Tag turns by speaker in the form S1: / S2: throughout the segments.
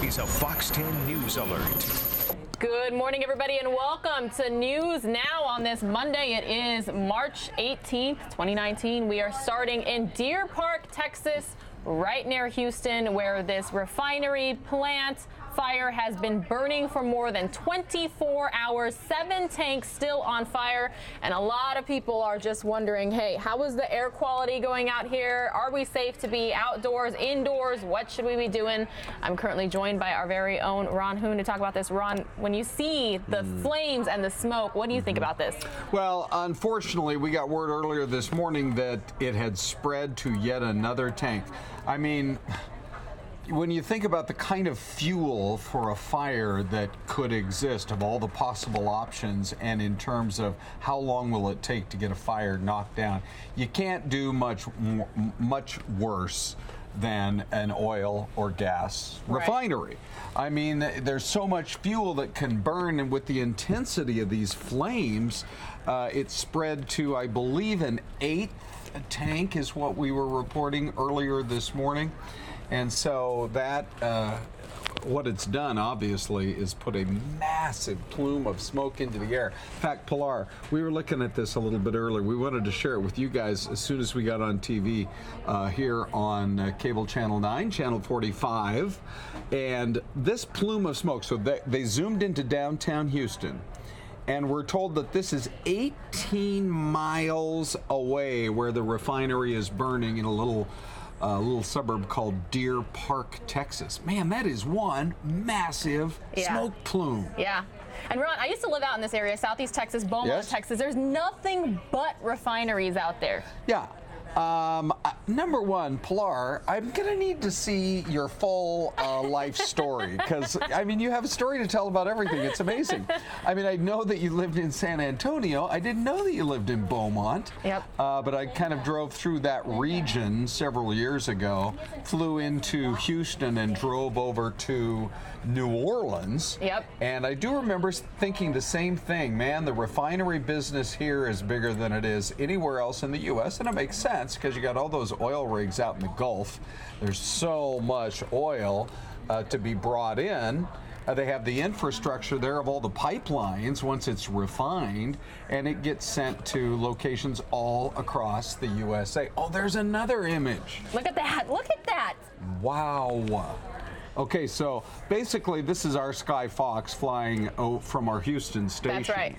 S1: is a Fox 10 News Alert.
S2: Good morning, everybody, and welcome to News Now on this Monday. It is March 18th, 2019. We are starting in Deer Park, Texas, right near Houston, where this refinery plant fire has been burning for more than 24 hours. 7 tanks still on fire, and a lot of people are just wondering, hey, how is the air quality going out here? Are we safe to be outdoors, indoors? What should we be doing? I'm currently joined by our very own Ron Hoon to talk about this. Ron, when you see the flames and the smoke, what do you think about this?
S3: Well, unfortunately, we got word earlier this morning that it had spread to yet another tank. I mean, when you think about the kind of fuel for a fire that could exist, of all the possible options, and in terms of how long will it take to get a fire knocked down, you can't do much worse than an oil or gas refinery. I mean, there's so much fuel that can burn, and with the intensity of these flames, it spread to, I believe, an 8th tank is what we were reporting earlier this morning. And so that, what it's done, obviously, is put a massive plume of smoke into the air. In fact, Pilar, we were looking at this a little bit earlier. We wanted to share it with you guys as soon as we got on TV here on cable channel 9, channel 45. And this plume of smoke, so they zoomed into downtown Houston. And we're told that this is 18 miles away where the refinery is burning in a little suburb called Deer Park, Texas. Man, that is one massive smoke plume. Yeah.
S2: And Ron, I used to live out in this area, Southeast Texas, Beaumont, Texas. There's nothing but refineries out there.
S3: Yeah. Number one, Pilar, I'm going to need to see your full life story, because, I mean, you have a story to tell about everything. It's amazing. I mean, I know that you lived in San Antonio. I didn't know that you lived in Beaumont. Yep. But I kind of drove through that region several years ago, flew into Houston and drove over to New Orleans. Yep. And I do remember thinking the same thing. Man, the refinery business here is bigger than it is anywhere else in the U.S., and it makes sense because you got all those oil rigs out in the Gulf. There's so much oil to be brought in. They have the infrastructure there of all the pipelines once it's refined, and it gets sent to locations all across the USA. Oh, there's another image.
S2: Look at that. Look at that.
S3: Wow. Okay, so basically this is our Sky Fox flying from our Houston station.
S2: That's right.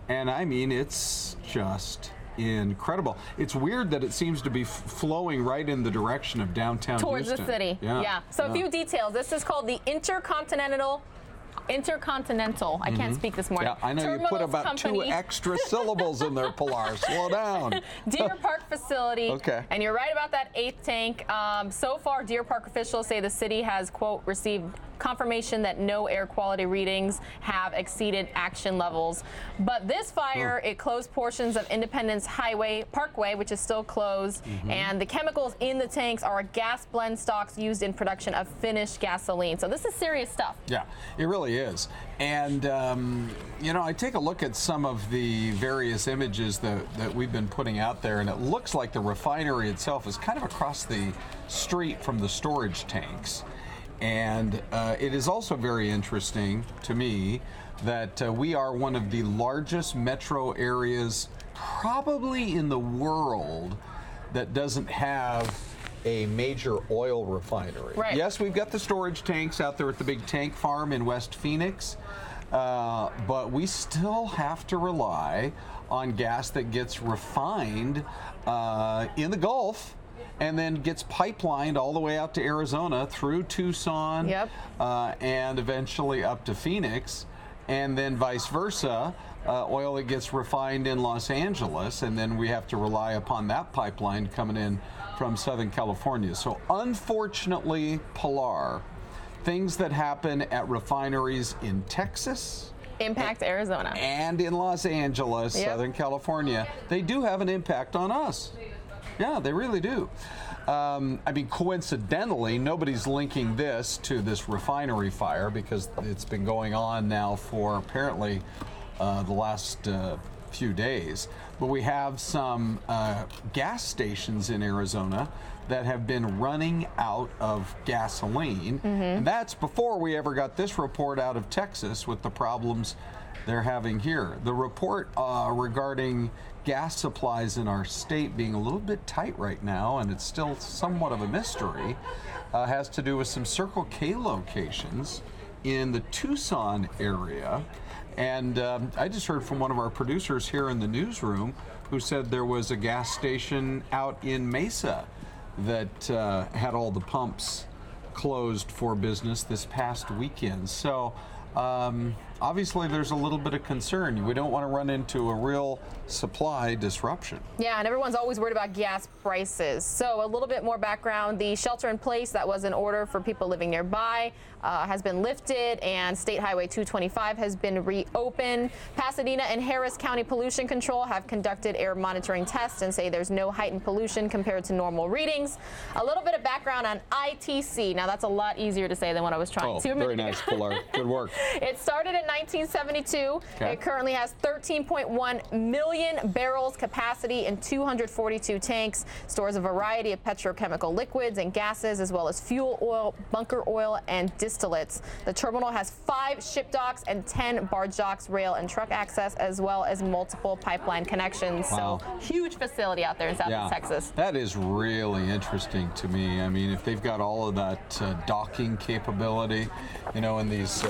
S3: And I mean, it's just incredible. It's weird that it seems to be flowing right in the direction of downtown
S2: towards
S3: Houston.
S2: The city. Yeah. So a few details. This is called the Intercontinental. I can't speak this morning.
S3: Yeah, I know you put about
S2: Company.
S3: 2 extra syllables in there, Pilar. Slow down.
S2: Deer Park facility.
S3: Okay.
S2: And you're right about that 8th tank. So far, Deer Park officials say the city has, quote, received confirmation that no air quality readings have exceeded action levels. But this fire, it closed portions of Independence Parkway, which is still closed. And the chemicals in the tanks are gas blend stocks used in production of finished gasoline. So this is serious stuff.
S3: Yeah, it really is. And, you know, I take a look at some of the various images that we've been putting out there, and it looks like the refinery itself is kind of across the street from the storage tanks. And it is also very interesting to me that we are one of the largest metro areas probably in the world that doesn't have a major oil refinery. Right. Yes, we've got the storage tanks out there at the big tank farm in West Phoenix, but we still have to rely on gas that gets refined in the Gulf and then gets pipelined all the way out to Arizona through Tucson, and eventually up to Phoenix, and then vice versa. Oil that gets refined in Los Angeles, and then we have to rely upon that pipeline coming in from Southern California. So unfortunately, Pilar, things that happen at refineries in Texas
S2: impact Arizona
S3: and in Los Angeles, Southern California, they do have an impact on us. Yeah, they really do. I mean, coincidentally, nobody's linking this to this refinery fire because it's been going on now for apparently the last few days. But we have some gas stations in Arizona that have been running out of gasoline. And that's before we ever got this report out of Texas with the problems they're having here. The report regarding gas supplies in our state being a little bit tight right now, and it's still somewhat of a mystery, has to do with some Circle K locations in the Tucson area. And I just heard from one of our producers here in the newsroom who said there was a gas station out in Mesa that had all the pumps closed for business this past weekend. So obviously there's a little bit of concern. We don't want to run into a real supply disruption.
S2: Yeah, and everyone's always worried about gas prices. So a little bit more background. The shelter in place that was in order for people living nearby has been lifted, and State Highway 225 has been reopened. Pasadena and Harris County Pollution Control have conducted air monitoring tests and say there's no heightened pollution compared to normal readings. A little bit of background on ITC. Now that's a lot easier to say than what I was trying to.
S3: Very nice, Pilar. Good work.
S2: It started in 1972.
S3: Okay.
S2: It currently has 13.1 million barrels capacity in 242 tanks, stores a variety of petrochemical liquids and gases, as well as fuel oil, bunker oil, and distillates. The terminal has 5 ship docks and 10 barge docks, rail and truck access, as well as multiple pipeline connections.
S3: Wow.
S2: So huge facility out there in Southeast Texas.
S3: That is really interesting to me. I mean, if they've got all of that docking capability, you know, and these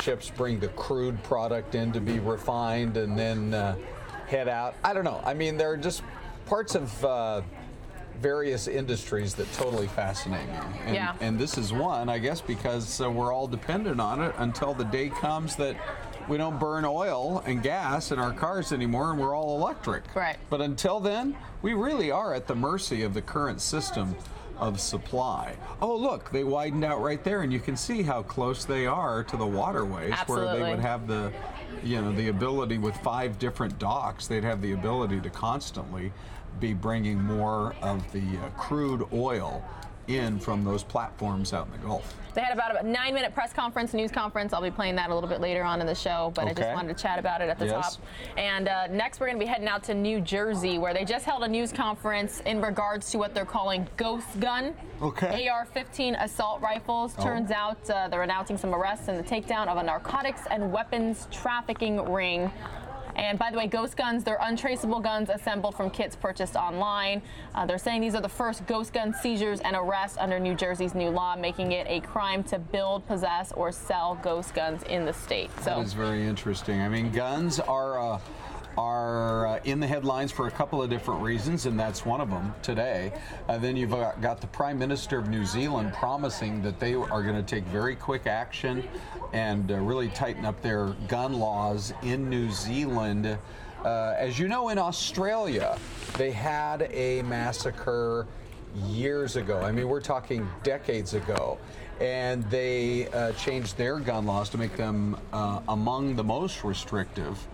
S3: ships bring the crude product in to be refined and then head out. I don't know. I mean, there are just parts of various industries that totally fascinate me. And this is one, I guess, because we're all dependent on it until the day comes that we don't burn oil and gas in our cars anymore and we're all electric.
S2: Right.
S3: But until then, we really are at the mercy of the current system of supply. Oh, look, they widened out right there, and you can see how close they are to the waterways.
S2: Absolutely.
S3: Where they would have the, you know, the ability with 5 different docks, they'd have the ability to constantly be bringing more of the crude oil in from those platforms out in the Gulf.
S2: They had about a 9-minute press conference, news conference. I'll be playing that a little bit later on in the show, but I just wanted to chat about it at the top. And next we're going to be heading out to New Jersey, where they just held a news conference in regards to what they're calling Ghost Gun. AR-15 assault rifles. Turns out they're announcing some arrests and the takedown of a narcotics and weapons trafficking ring. And by the way, ghost guns, they're untraceable guns assembled from kits purchased online. They're saying these are the first ghost gun seizures and arrests under New Jersey's new law, making it a crime to build, possess, or sell ghost guns in the state. So
S3: that is very interesting. I mean, guns are in the headlines for a couple of different reasons, and that's one of them today. Then you've got the Prime Minister of New Zealand promising that they are going to take very quick action and really tighten up their gun laws in New Zealand. As you know, in Australia, they had a massacre years ago. I mean, we're talking decades ago. And they changed their gun laws to make them among the most restrictive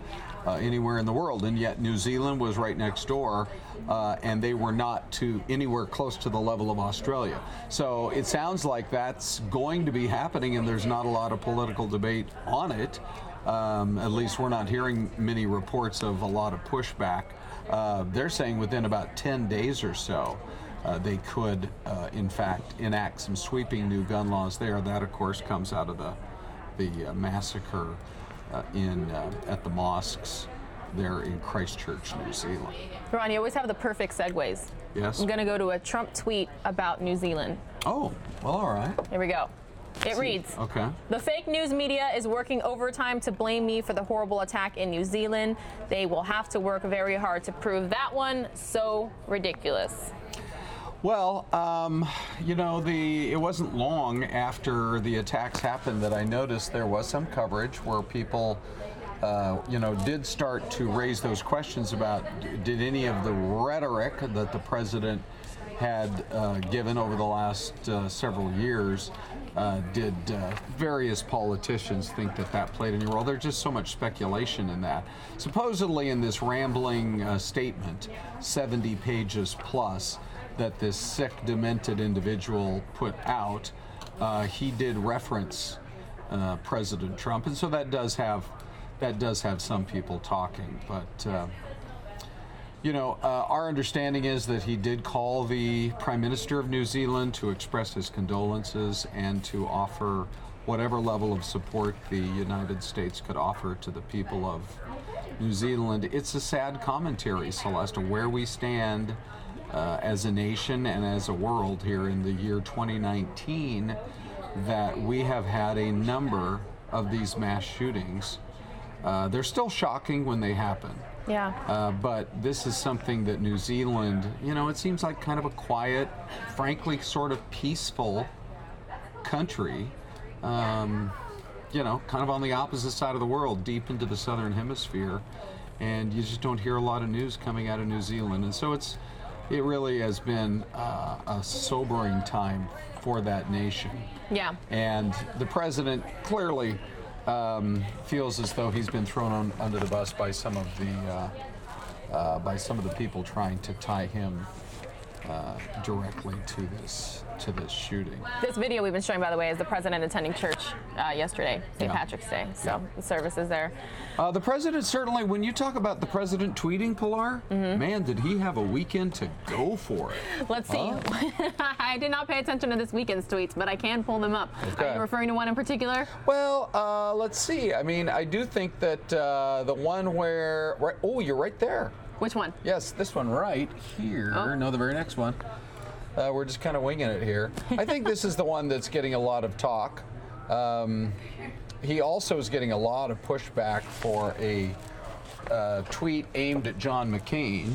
S3: anywhere in the world, and yet New Zealand was right next door, and they were not anywhere close to the level of Australia. So it sounds like that's going to be happening, and there's not a lot of political debate on it. At least we're not hearing many reports of a lot of pushback. They're saying within about 10 days or so, they could, in fact, enact some sweeping new gun laws there. That, of course, comes out of the massacre at the mosques there in Christchurch, New Zealand.
S2: Ron, you always have the perfect segues.
S3: Yes.
S2: I'm going to go to a Trump tweet about New Zealand.
S3: Oh, well, all right.
S2: Here we go. It reads,
S3: okay.
S2: The fake news media is working overtime to blame me for the horrible attack in New Zealand. They will have to work very hard to prove that one. So ridiculous.
S3: Well, you know, it wasn't long after the attacks happened that I noticed there was some coverage where people, you know, did start to raise those questions about did any of the rhetoric that the president had given over the last several years, did various politicians think that played any role? There's just so much speculation in that. Supposedly in this rambling statement, 70 pages plus, that this sick, demented individual put out, he did reference President Trump, and so that does have some people talking. But Our understanding is that he did call the Prime Minister of New Zealand to express his condolences and to offer whatever level of support the United States could offer to the people of New Zealand. It's a sad commentary, Celeste, where we stand as a nation and as a world here in the year 2019, that we have had a number of these mass shootings. They're still shocking when they happen.
S2: Yeah.
S3: But this is something that New Zealand, it seems like kind of a quiet, frankly, sort of peaceful country, kind of on the opposite side of the world, deep into the southern hemisphere. And you just don't hear a lot of news coming out of New Zealand. And so it really has been a sobering time for that nation.
S2: Yeah.
S3: And the president clearly feels as though he's been thrown under the bus by some of the people trying to tie him directly to this shooting.
S2: This video we've been showing, by the way, is the president attending church yesterday, St. Patrick's Day. So the services there.
S3: The president certainly, when you talk about the president tweeting, Pilar, man, did he have a weekend to go for it.
S2: Let's see. I did not pay attention to this weekend's tweets, but I can pull them up.
S3: Okay.
S2: Are you referring to one in particular?
S3: Well, let's see. I mean, I do think that the one where, you're right there.
S2: Which one?
S3: Yes, this one right here.
S2: Oh.
S3: No, the very next one. We're just kind of winging it here. I think this is the one that's getting a lot of talk. He also is getting a lot of pushback for a tweet aimed at John McCain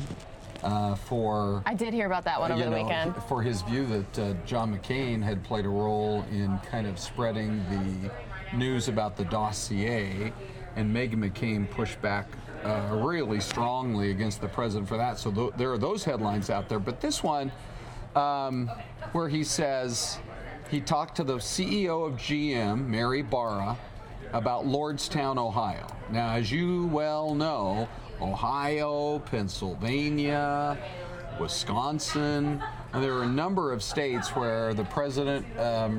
S3: for...
S2: I did hear about that one over the weekend.
S3: For his view that John McCain had played a role in kind of spreading the news about the dossier, and Meghan McCain pushed back really strongly against the president for that. So there are those headlines out there. But this one, where he says he talked to the CEO of GM, Mary Barra, about Lordstown, Ohio. Now, as you well know, Ohio, Pennsylvania, Wisconsin, and there are a number of states where the president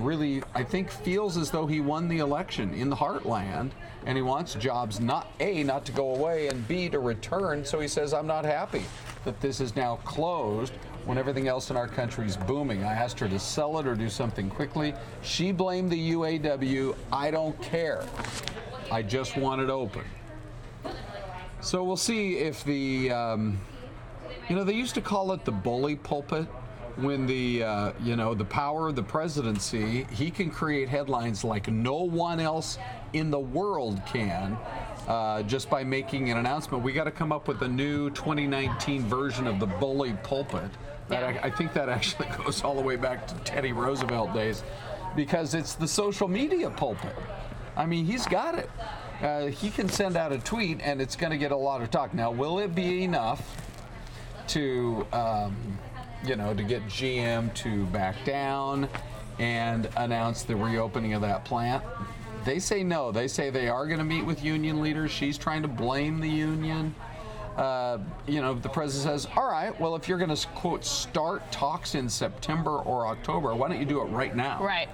S3: really, I think, feels as though he won the election in the heartland, and he wants jobs not to go away, and B, to return. So he says, I'm not happy that this is now closed when everything else in our country is booming. I asked her to sell it or do something quickly. She blamed the UAW. I don't care. I just want it open. So we'll see if the, they used to call it the bully pulpit. When the power of the presidency, he can create headlines like no one else in the world can, just by making an announcement. We got to come up with a new 2019 version of the bully pulpit. I think that actually goes all the way back to Teddy Roosevelt days, because it's the social media pulpit. I mean, he's got it. He can send out a tweet and it's going to get a lot of talk. Now, will it be enough to, to get GM to back down and announce the reopening of that plant? They say no. They say they are going to meet with union leaders. She's trying to blame the union. The president says, all right, well, if you're going to, quote, start talks in September or October, why don't you do it right now?
S2: Right.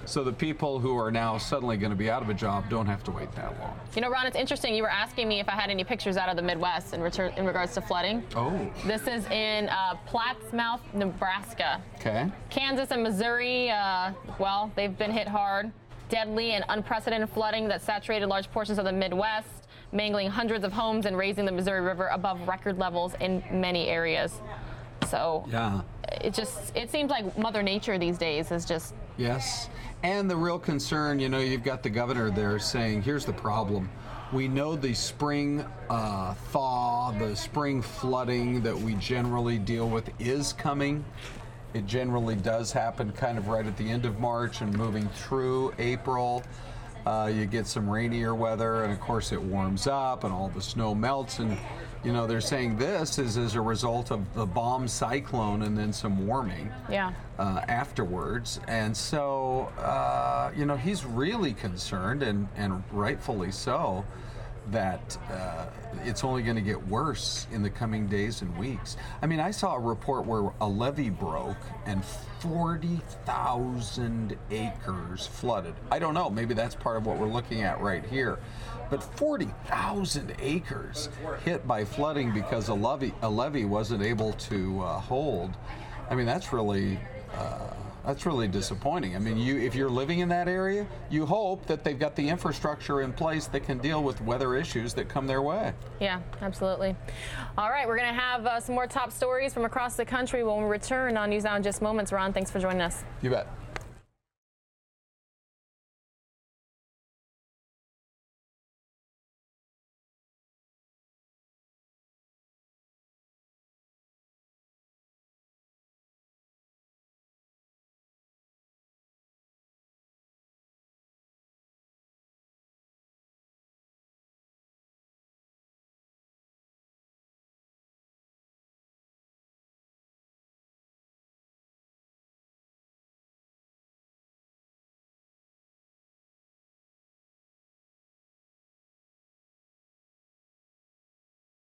S3: So the people who are now suddenly going to be out of a job don't have to wait that long.
S2: Ron, it's interesting. You were asking me if I had any pictures out of the Midwest in regards to flooding.
S3: Oh.
S2: This is in Plattsmouth, Nebraska.
S3: Okay.
S2: Kansas and Missouri, they've been hit hard. Deadly and unprecedented flooding that saturated large portions of the Midwest, mangling hundreds of homes and raising the Missouri River above record levels in many areas. So yeah, it seems like Mother Nature these days is just...
S3: Yes. And the real concern, you've got the governor there saying, here's the problem. We know the spring thaw, the spring flooding that we generally deal with is coming. It generally does happen kind of right at the end of March and moving through April. You get some rainier weather, and of course it warms up and all the snow melts. And, they're saying this is as a result of the bomb cyclone and then some warming afterwards. And so, he's really concerned, and rightfully so, that it's only going to get worse in the coming days and weeks. I mean, I saw a report where a levee broke and 40,000 acres flooded. I don't know, maybe that's part of what we're looking at right here. But 40,000 acres hit by flooding because a levee wasn't able to hold. I mean, that's really disappointing. I mean, if you're living in that area, you hope that they've got the infrastructure in place that can deal with weather issues that come their way.
S2: Yeah, absolutely. All right, we're going to have some more top stories from across the country when we return on News Now in just moments. Ron, thanks for joining us.
S3: You bet.